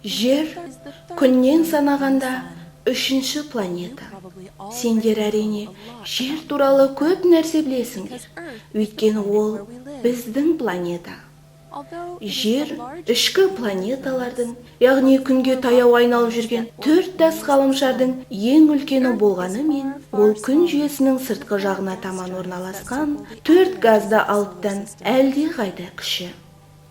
Жер күннен санағанда үшінші планета. Сендер әрине жер туралы көп нәрсе білесіңдер. Өйткені ол біздің планета. Жер ішкі планеталардың, яғни күнге таяу айналып жүрген 4 тас ғаламшардың ең үлкені болғанымен, ол күн жүйесінің сыртқы жағына таман орналасқан 4 газды алыптан әлде қайда кіші.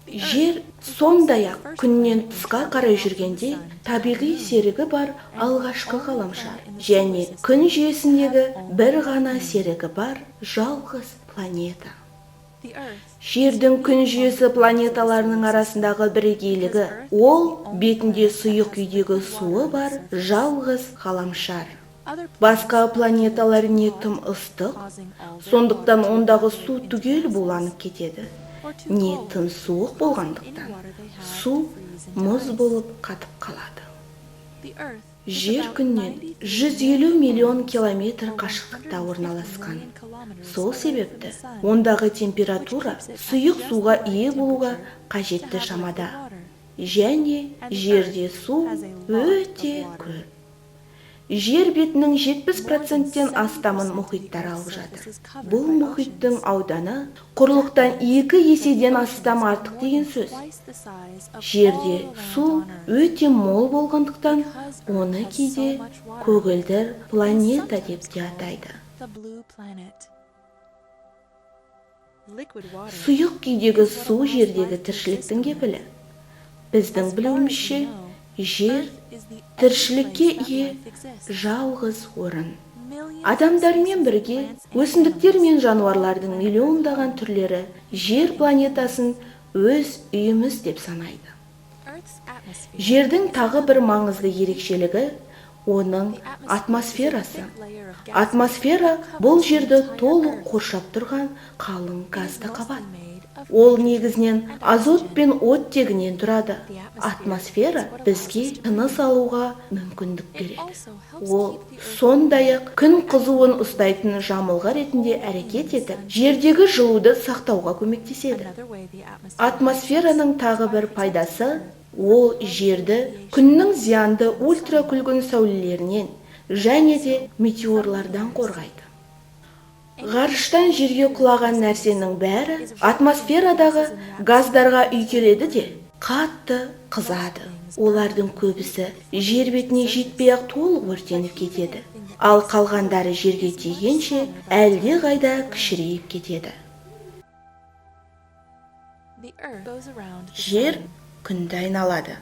Жер сондай-ақ күннен тысқа қарай жүргенде табиғи серігі бар алғашқы ғаламшар және күн жүйесіндегі бір ғана серігі бар жалғыз планета. Жердің күн жүйесі планеталарының арасындағы бірегейлігі ол бетінде сұйық күйдегі суы бар жалғыз ғаламшар. Басқа планеталар не тым ыстық, сондықтан ондағы су түгел буланып кетеді. Не тым суық болғандықтан су мұз болып қатып қалады. Жер күннен 150 миллион километр қашықтықта орналасқан. Сол себепті ондағы температура сұйық суға ие болуға қажетті шамада. Және жерде су өте көп. Жер бетінің 70%-тен астамын мұхиттар алып жатыр. Бұл мұхиттың ауданы құрлықтан 2 еседен астам артық деген сөз. Жерде су өте мол болғандықтан, оны кейде көгілдір планета деп те атайды. Сұйық күйдегі су жердегі тіршіліктің кепілі. Біздің білуімізше, жер тіршілікке ие жалғыз орын. Адамдармен бірге өсімдіктер мен жануарлардың миллиондаған түрлері жер планетасын өз үйіміз деп санайды. Жердің тағы бір маңызды ерекшелігі оның атмосферасы. Атмосфера бұл жерді толық қоршап тұрған қалың газды қабат. Ол негізінен азот пен оттегінен тұрады. Атмосфера бізге тыныс алуға мүмкіндік береді. Ол сондай-ақ күн қызуын ұстайтын жамылғы ретінде әрекет етіп, жердегі жылуды сақтауға көмектеседі. Атмосфераның тағы бір пайдасы ол жерді күннің зиянды ультракүлгін сәулелерінен және де метеорлардан қорғайды. Ғарыштан жерге құлаған нәрсенің бәрі атмосферадағы газдарға үйкеледі де қатты қызады. Олардың көбісі жер бетіне жетпей-ақ толық өртеніп кетеді. Ал қалғандары жерге тигенше әлде қайда кішірейіп кетеді. Жер күнді айналады.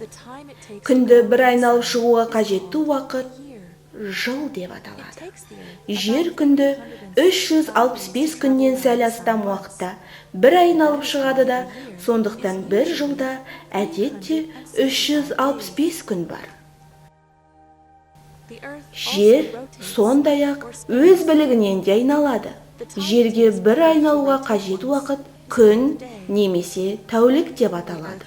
Күнді бір айналып шығуға қажетті уақыт жыл деп аталады. Жер күнді 365 күннен сәл астам уақытта бір айналып шығады да, сондықтан бір жылда әдетте 365 күн бар. Жер сондай-ақ өз білігінен де айналады. Жерге бір айналуға қажет уақыт күн немесе тәулік деп аталады.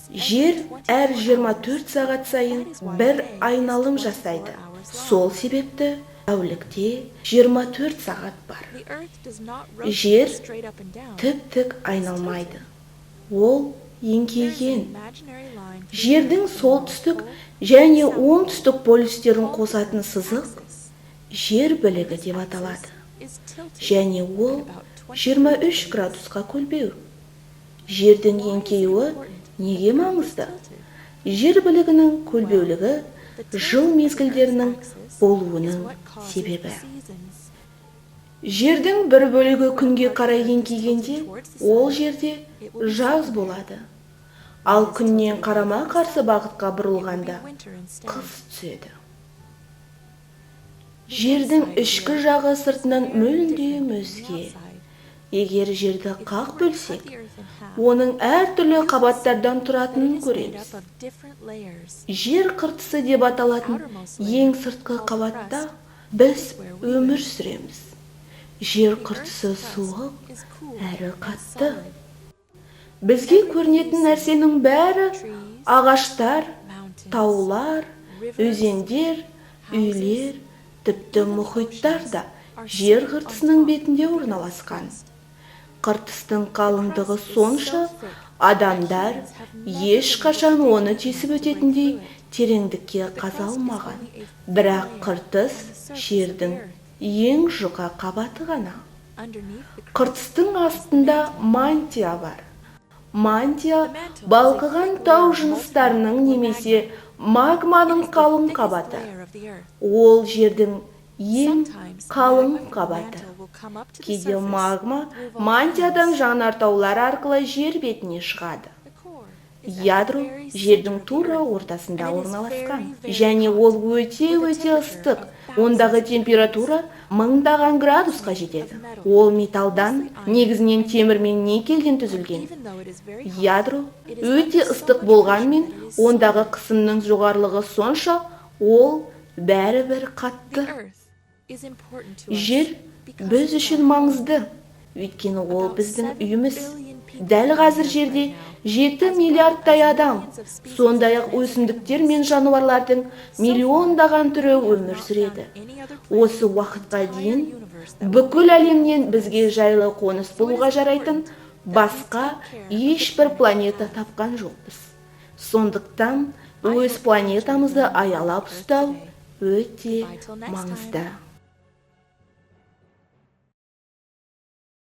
Жер әр 24 сағат сайын бір айналым жасайды. Сол себепті тәулікте 24 сағат бар. Жер тіп-тік айналмайды. Ол еңкейген. Жердің солтүстік және оңтүстік полюстерін қосатын сызық жер білігі деп аталады. Және ол 23 градусқа көлбеу. Жердің еңкеюі неге маңызды? Жер білігінің көлбеулігі жыл мезгілдерінің болуының себебі. Жердің бір бөлігі күнге қарай еңкейгенде, ол жерде жаз болады. Ал күннен қарама қарсы бағытқа бұрылғанда қыс түседі. Жердің ішкі жағы сыртынан мүлдем өзге. Егер жерді қақ бөлсек, оның әртүрлі қабаттардан тұратынын көреміз. Жер қыртысы деп аталатын ең сыртқы қабатта біз өмір сүреміз. Жер қыртысы суық әрі қатты. Бізге көрінетін нәрсенің бәрі ағаштар, таулар, өзендер, үйлер, тіпті мұхиттар да жер қыртысының бетінде орналасқан. Қыртыстың қалыңдығы сонша, Адамдар ешқашан оны тесіп өтетіндей тереңдікке қаза алмаған. Бірақ қыртыс жердің ең жұқа қабаты ғана. Қыртыстың астында мантия бар. Мантия балқыған тау жыныстарының немесе магманың қалың қабаты. Ол жердің ең қалың қабаты. Кейде магма мантиядан жанартаулар арқылы жер бетіне шығады. Ядро жердің тура ортасында орналасқан, және ол өте ыстық. Ондағы температура мыңдаған градусқа жетеді. Ол металдан, негізінен темір мен никельден түзілген. Ядро өте ыстық болғанмен, ондағы қысымның жоғарылығы сонша, ол бәрібір қатты. Жер біз үшін маңызды, өйткені ол біздің үйіміз. Дәл қазір жерде 7 миллиардтай адам, сондай-ақ өсімдіктер мен жануарлардың миллиондаған түрі өмір сүреді. Осы уақытқа дейін бүкіл әлемнен бізге жайлы қоныс болуға жарайтын басқа ешбір планета тапқан жоқпыз. Сондықтан өз планетамызды аялап ұстау өте маңызды.